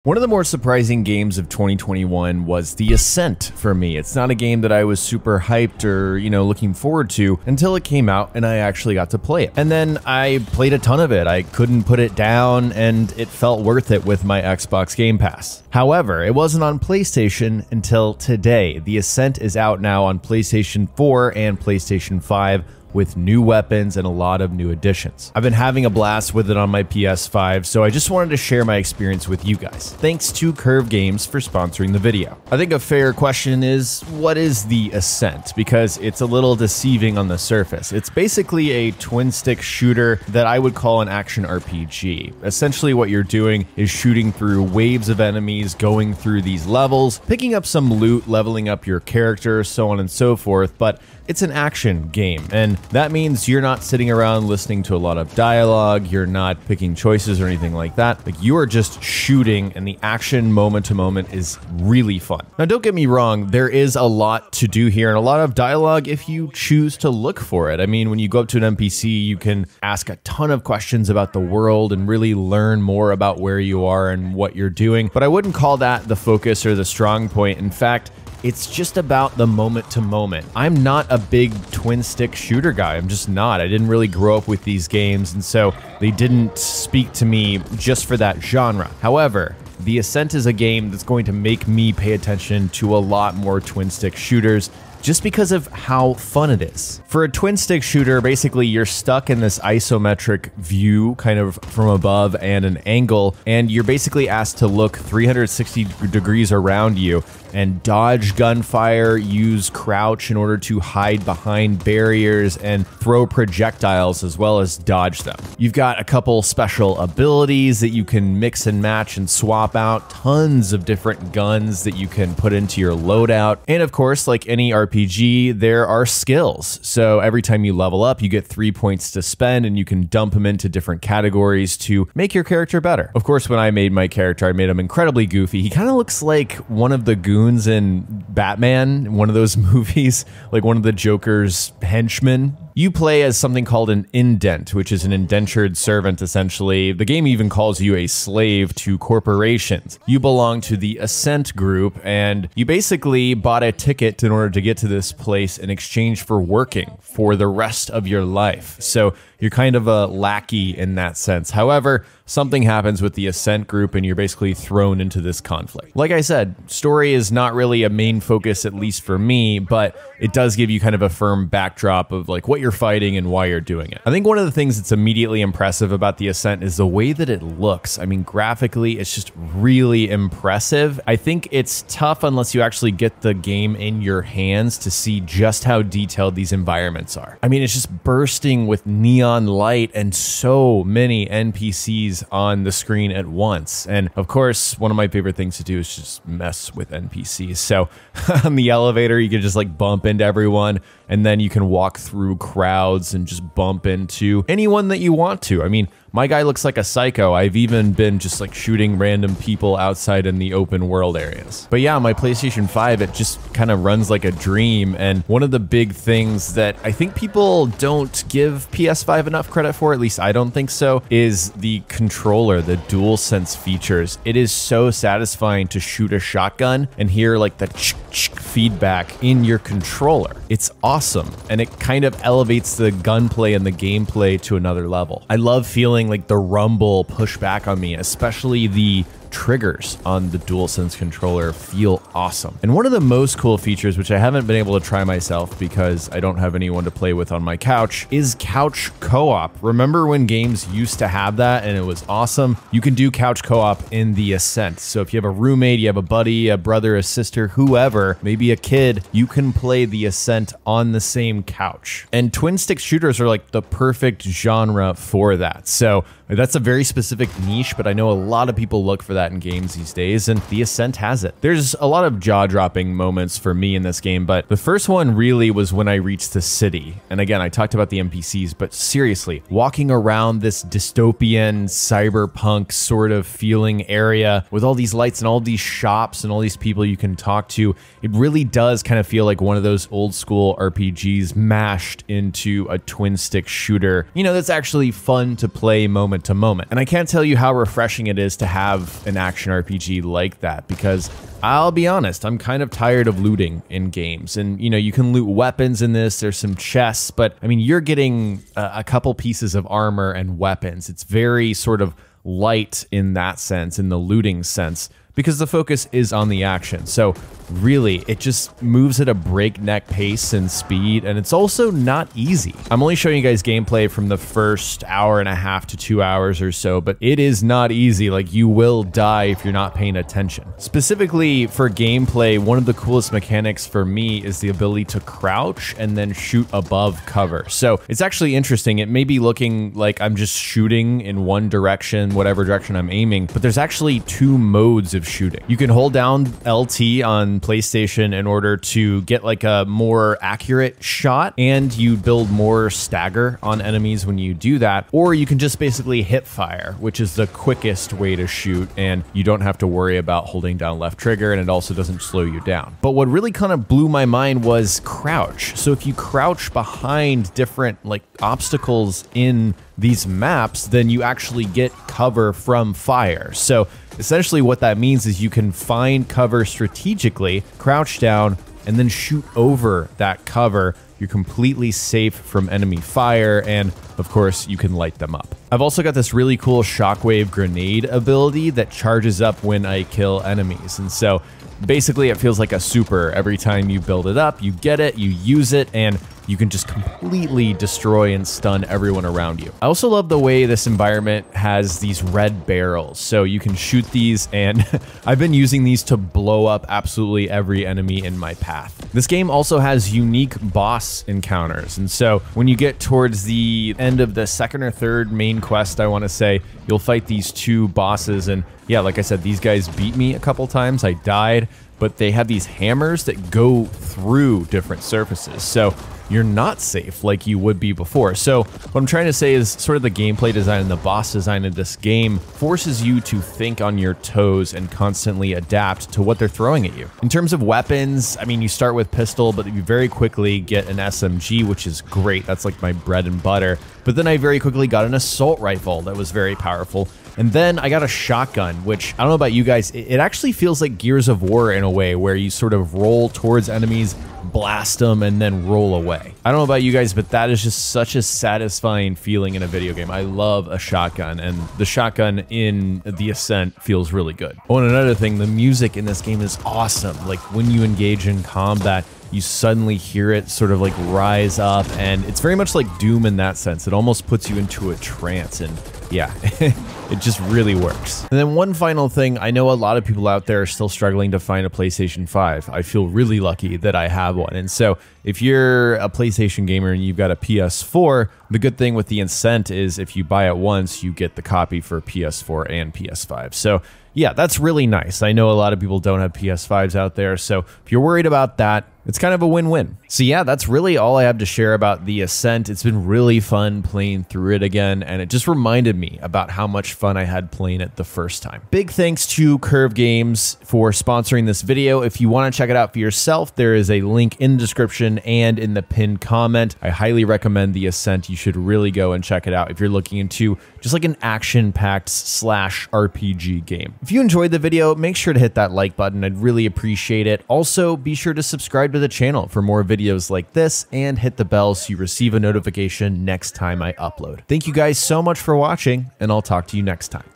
One of the more surprising games of 2021 was The Ascent for me. It's not a game that I was super hyped or, looking forward to until it came out and I actually got to play it. And then I played a ton of it. I couldn't put it down and it felt worth it with my Xbox Game Pass. However, it wasn't on PlayStation until today. The Ascent is out now on PlayStation 4 and PlayStation 5. With new weapons and a lot of new additions. I've been having a blast with it on my PS5, so I just wanted to share my experience with you guys. Thanks to Curve Games for sponsoring the video. I think a fair question is, what is The Ascent? Because it's a little deceiving on the surface. It's basically a twin-stick shooter that I would call an action RPG. Essentially what you're doing is shooting through waves of enemies, going through these levels, picking up some loot, leveling up your character, so on and so forth, but it's an action game, and that means you're not sitting around listening to a lot of dialogue, you're not picking choices or anything like that. Like, you are just shooting, and the action moment to moment is really fun. Now, don't get me wrong, there is a lot to do here and a lot of dialogue if you choose to look for it. I mean, when you go up to an NPC, you can ask a ton of questions about the world and really learn more about where you are and what you're doing, but I wouldn't call that the focus or the strong point. In fact, it's just about the moment to moment. I'm not a big twin stick shooter guy. I'm just not. I didn't really grow up with these games, and so they didn't speak to me just for that genre. However, The Ascent is a game that's going to make me pay attention to a lot more twin stick shooters just because of how fun it is. For a twin stick shooter, basically you're stuck in this isometric view kind of from above and an angle, and you're basically asked to look 360 degrees around you and dodge gunfire, use crouch in order to hide behind barriers, and throw projectiles as well as dodge them. You've got a couple special abilities that you can mix and match and swap out, tons of different guns that you can put into your loadout, and of course, like any RPG, there are skills. So every time you level up, you get 3 points to spend, and you can dump them into different categories to make your character better. Of course, when I made my character, I made him incredibly goofy. He kind of looks like one of the goons in Batman, one of those movies, like one of the Joker's henchmen. You play as something called an indent, which is an indentured servant, essentially. The game even calls you a slave to corporations. You belong to the Ascent group, and you basically bought a ticket in order to get to this place in exchange for working for the rest of your life. So you're kind of a lackey in that sense. However, something happens with the Ascent group and you're basically thrown into this conflict. Like I said, story is not really a main focus, at least for me, but it does give you kind of a firm backdrop of like what you're fighting and why you're doing it. I think one of the things that's immediately impressive about the Ascent is the way that it looks. I mean, graphically, it's just really impressive. I think it's tough unless you actually get the game in your hands to see just how detailed these environments are. I mean, it's just bursting with neon light and so many NPCs on the screen at once. And of course, one of my favorite things to do is just mess with NPCs. So on the elevator, you can just like bump into everyone, and then you can walk through crowds and just bump into anyone that you want to. I mean, my guy looks like a psycho. I've even been just like shooting random people outside in the open world areas. But yeah, my PlayStation 5, it just kind of runs like a dream. And one of the big things that I think people don't give PS5 enough credit for, at least I don't think so, is the controller, the DualSense features. It is so satisfying to shoot a shotgun and hear like the feedback in your controller. It's awesome, and it kind of elevates the gunplay and the gameplay to another level. I love feeling like the rumble push back on me, especially the triggers on the DualSense controller feel awesome. And one of the most cool features, which I haven't been able to try myself because I don't have anyone to play with on my couch, is couch co-op. Remember when games used to have that and it was awesome? You can do couch co-op in The Ascent. So if you have a roommate, you have a buddy, a brother, a sister, whoever, maybe a kid, you can play The Ascent on the same couch. And twin stick shooters are like the perfect genre for that. So that's a very specific niche, but I know a lot of people look for that in games these days, and The Ascent has it. There's a lot of jaw-dropping moments for me in this game, but the first one really was when I reached the city. And again, I talked about the NPCs, but seriously, walking around this dystopian, cyberpunk sort of feeling area with all these lights and all these shops and all these people you can talk to, it really does kind of feel like one of those old school RPGs mashed into a twin stick shooter, that's actually fun to play moment to moment. And I can't tell you how refreshing it is to have an action RPG like that, because I'll be honest, I'm kind of tired of looting in games. And, you know, you can loot weapons in this, there's some chests, but I mean, you're getting a couple pieces of armor and weapons. It's very sort of light in that sense, in the looting sense, because the focus is on the action. So really, it just moves at a breakneck pace and speed, and it's also not easy. I'm only showing you guys gameplay from the first hour and a half to 2 hours or so, but it is not easy. Like, you will die if you're not paying attention. Specifically for gameplay, one of the coolest mechanics for me is the ability to crouch and then shoot above cover. So it's actually interesting. It may be looking like I'm just shooting in one direction, whatever direction I'm aiming, but there's actually 2 modes of shooting. You can hold down LT on PlayStation in order to get like a more accurate shot, and you build more stagger on enemies when you do that, or you can just basically hip fire, which is the quickest way to shoot, and you don't have to worry about holding down left trigger, and it also doesn't slow you down. But what really kind of blew my mind was crouch. So if you crouch behind different like obstacles in these maps, then you actually get cover from fire. So essentially what that means is you can find cover strategically, crouch down, and then shoot over that cover. You're completely safe from enemy fire, and of course you can light them up. I've also got this really cool shockwave grenade ability that charges up when I kill enemies, and so basically it feels like a super. Every time you build it up, you get it, you use it, and you can just completely destroy and stun everyone around you. I also love the way this environment has these red barrels. So you can shoot these, and I've been using these to blow up absolutely every enemy in my path. This game also has unique boss encounters. And so when you get towards the end of the second or third main quest, I want to say, you'll fight these 2 bosses. And yeah, like I said, these guys beat me a couple times. I died, but they have these hammers that go through different surfaces. So you're not safe like you would be before. So what I'm trying to say is sort of the gameplay design and the boss design of this game forces you to think on your toes and constantly adapt to what they're throwing at you. In terms of weapons, I mean, you start with pistol, but you very quickly get an SMG, which is great. That's like my bread and butter. But then I very quickly got an assault rifle that was very powerful. And then I got a shotgun, which I don't know about you guys, it actually feels like Gears of War in a way, where you sort of roll towards enemies, blast them, and then roll away. I don't know about you guys, but that is just such a satisfying feeling in a video game. I love a shotgun, and the shotgun in The Ascent feels really good. Oh, and another thing, the music in this game is awesome. Like, when you engage in combat, you suddenly hear it sort of like rise up, and it's very much like Doom in that sense. It almost puts you into a trance, and yeah, it just really works. And then one final thing, I know a lot of people out there are still struggling to find a PlayStation 5. I feel really lucky that I have one. And so if you're a PlayStation gamer and you've got a PS4, the good thing with The Ascent is if you buy it once, you get the copy for PS4 and PS5. So yeah, that's really nice. I know a lot of people don't have PS5s out there, so if you're worried about that, it's kind of a win-win. So yeah, that's really all I have to share about The Ascent. It's been really fun playing through it again, and it just reminded me about how much fun I had playing it the first time. Big thanks to Curve Games for sponsoring this video. If you want to check it out for yourself, there is a link in the description and in the pinned comment. I highly recommend The Ascent. You should really go and check it out if you're looking into just like an action-packed / RPG game. If you enjoyed the video, make sure to hit that like button. I'd really appreciate it. Also, be sure to subscribe to the channel for more videos like this, and hit the bell so you receive a notification next time I upload. Thank you guys so much for watching, and I'll talk to you next time.